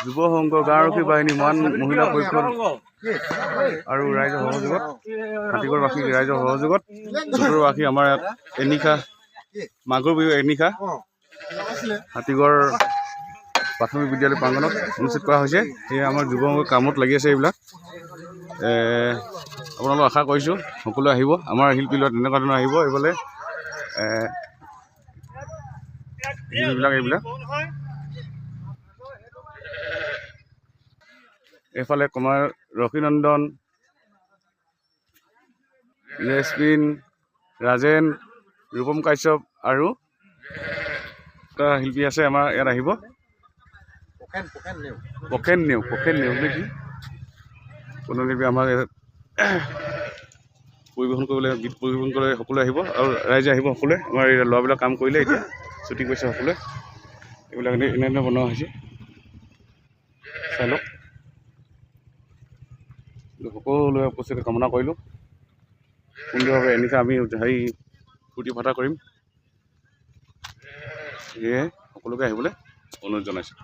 যুৱ সংঘ গাঁওৰক্ষী বাহিনী মান মহিলা পৰীক্ষণ আৰু ৰাইজৰ সহযোগত হাতীগড়বাসী ৰাইজৰ সহযোগত চতুৰ্বাসী আমাৰ ইয়াত এনিশা মাঘৰ বিহু এনিশা হাতীগড় প্ৰাথমিক বিদ্যালয় প্ৰাংগণত অনুষ্ঠিত কৰা হৈছে। সেয়ে আমাৰ যুৱ সংঘ কামত লাগি আছে। এইবিলাক আপোনালোক আশা কৰিছোঁ সকলোৱে আহিব, আমাৰ শিল্পী লোৱা তেনেকুৱা ধৰণৰ আহিব। এইফালে এইবিলাক এইফালে কুমাৰ ৰক্ষীনন্দন, লেছপিন, ৰাজেন, ৰূপম কাশ্যপ আৰু এটা শিল্পী আছে আমাৰ ইয়াত আহিব। পখেন নেও নেকি কোনো শিল্পী আমাৰ ইয়াত পৰিৱেশন কৰিবলৈ গীত পৰিৱেশন কৰিবলৈ সকলোৱে আহিব আৰু ৰাইজে আহিব সকলোৱে। আমাৰ এই ল'ৰাবিলাক কাম কৰিলে এতিয়া ছুটি কৰিছে সকলোৱে। এইবিলাক এনে বনোৱা হৈছে চাই লওক। সকলোৱে উপস্থিতি কামনা কৰিলোঁ। সুন্দৰভাৱে এনেকৈ আমি ফূৰ্তি ফাৰ্তা কৰিম। সেয়ে সকলোকে আহিবলৈ অনুৰোধ জনাইছোঁ।